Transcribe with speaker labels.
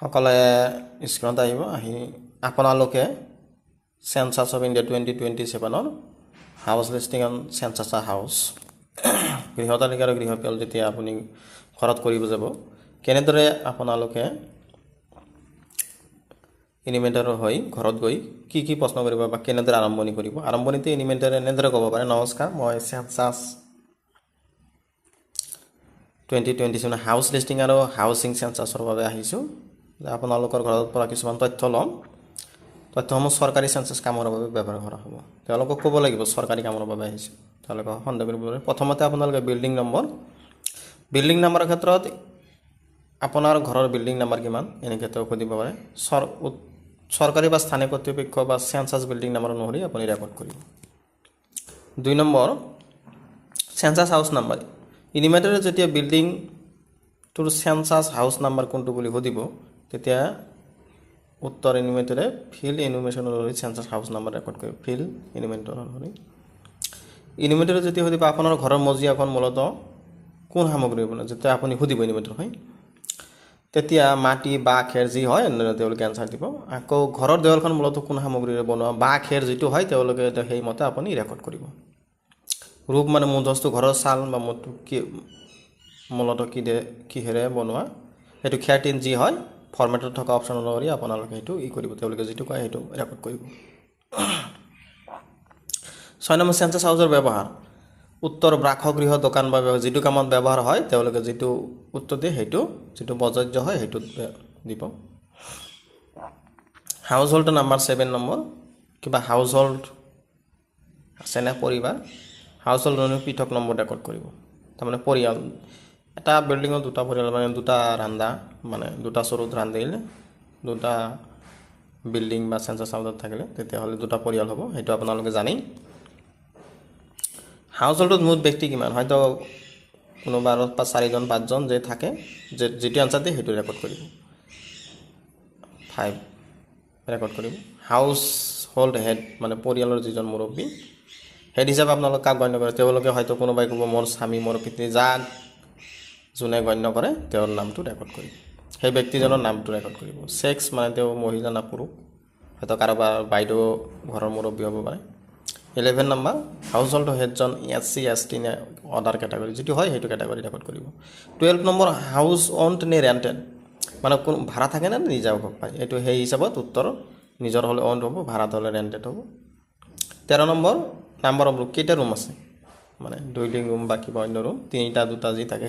Speaker 1: সকলে স্ক্ৰীনত আহিব আহি আপোনালোকে census of India 2027 house listing on census house গৃহ তালিকা আৰু গৃহপাল যেতিয়া আপুনি ঘৰত কৰিব যাব কেনেদৰে আপোনালোকে ইনিমেণ্টাৰৰ হৈ ঘৰত গৈ কি কি প্ৰশ্ন কৰিব বা কেনেদৰে আৰম্ভণি কৰিব আৰম্ভণিতে ইনিমেণ্টাৰে এনেদৰে ক'ব পাৰে নমস্কাৰ মই সেন্সাস 2027 হাউচ লিষ্টিং আৰু হাউচিং সেন্সাসৰ বাবে আহিছোঁ আপোনালোকৰ ঘৰৰ পৰা কিছুমান তথ্য ল'ম তথ্যসমূহ চৰকাৰী সেন্সাস কামৰ বাবে ব্যৱহাৰ কৰা হ'ব তেওঁলোকক ক'ব লাগিব চৰকাৰী কামৰ বাবে আহিছে তেওঁলোকক সন্ধান কৰিব পাৰে প্ৰথমতে আপোনালোকে বিল্ডিং নম্বৰৰ ক্ষেত্ৰত আপোনাৰ ঘৰৰ বিল্ডিং নম্বৰ কিমান এনেকৈ তেওঁ সুধিব পাৰে চৰকাৰী বা স্থানীয় কৰ্তৃপক্ষ বা সেন্সাস বিল্ডিং নম্বৰ অনুসৰি আপুনি ৰেকৰ্ড কৰিব 2 নম্বৰ সেন্সাস হাউচ নম্বৰ ইনিমেণ্টাৰে যেতিয়া বিল্ডিংটোৰ সেন্সাস হাউচ নম্বৰ কোনটো বুলি সুধিব তেতিয়া উত্তৰ ইনিমেণ্টাৰে ফিল্ড ইনফৰমেশ্যন অনুসৰি সেন্সাস হাউচ নম্বৰ ৰেকৰ্ড কৰিব ফিল্ড ইনিমেণ্টাৰ অনুসৰি ইনিমেণ্টাৰে যেতিয়া সুধিব আপোনাৰ ঘৰৰ মজিয়াখন মূলতঃ কোন সামগ্ৰী বনোৱা যেতিয়া আপুনি সুধিব ইনিমেণ্টাৰ হয় তেতিয়া মাটি বা খেৰ যি হয় তেওঁলোকে এনসাৰ দিব আকৌ ঘৰৰ দেৱালখন মূলতঃ কোন সামগ্ৰীৰে বনোৱা বা খেৰ যিটো হয় তেওঁলোকে সেইমতে আপুনি ৰেকৰ্ড কৰিব ৰূপ মানে মূলবস্তু ঘৰৰ চাল বা মূলটো কি মূলতঃ কিহেৰে বনোৱা সেইটো খেৰ টিন যি হয় ফৰ্মেটত থকা অপশ্যন অনুসৰি আপোনালোকে সেইটো কৰিব তেওঁলোকে যিটো কয় সেইটো ৰেকৰ্ড কৰিব 6 নম্বৰ সেন্সাস হাউচৰ ব্যৱহাৰ উত্তৰ বাসগৃহ দোকান বা যিটো কামত ব্যৱহাৰ হয় তেওঁলোকে যিটো উত্তৰ দিয়ে সেইটো যিটো প্ৰযোজ্য হয় সেইটো দিব হাউচ হোল্ড নম্বৰ 7 নম্বৰ কিবা হাউচ হোল্ড আছে নে পৰিবাৰ হাউচ হোল্ড পৃথক নম্বৰ ৰেকৰ্ড কৰিব তাৰমানে পৰিয়াল এটা বিল্ডিঙত দুটা পৰিয়াল মানে দুটা ৰান্ধা মানে দুটা চৰুত ৰান্ধিলে দুটা বিল্ডিং বা সেন্সাস হাউচত থাকিলে তেতিয়াহ'লে দুটা পৰিয়াল হ'ব সেইটো আপোনালোকে জানেই হাউচ হোল্ডত মুঠ ব্যক্তি কিমান হয়তো কোনোবা 4জন 5জন যে থাকে যেটো আনসাৰ দিয়ে সেইটো ৰেকৰ্ড কৰিব 5 ৰেকৰ্ড কৰিব হাউচ হোল্ড হেড মানে পৰিয়ালৰ যিজন মুৰব্বী হেড হিচাপে আপোনালোকে কাক গণ্য কৰে তেওঁলোকে হয়তো কোনোবাই ক'ব মোৰ স্বামী মোৰ পিতৃ যাক যোনে গণ্য কৰে তেওঁৰ নামটো ৰেকৰ্ড কৰিব সেই ব্যক্তিজনৰ নামটো ৰেকৰ্ড কৰিব সেক্স মানে তেওঁ মহিলা না পুৰুষ হয়তো কাৰোবাৰ বাইদেউ ঘৰৰ মুৰব্বী হ'ব পাৰে 11 নম্বৰ হাউচ হোল্ড হেডজন এছচি এছটি নে অদাৰ কেটাগৰী যিটো হয় সেইটো কেটাগৰী ৰেকৰ্ড কৰিব 12 নম্বৰ হাউচ অন্ড নে ৰেণ্টেড মানে কোন ভাড়া থাকে না নিজা ঘৰ পায় এইটো সেই হিচাপত উত্তৰ নিজৰ হ'লে অন্ড হ'ব ভাড়াত হ'লে ৰেণ্টেড হ'ব 13 নম্বৰ নাম্বাৰ অফ ৰুম কেইটা ৰুম আছে মানে দুইটা ৰুম বা কিবা অন্য ৰুম তিনিটা দুটা যি থাকে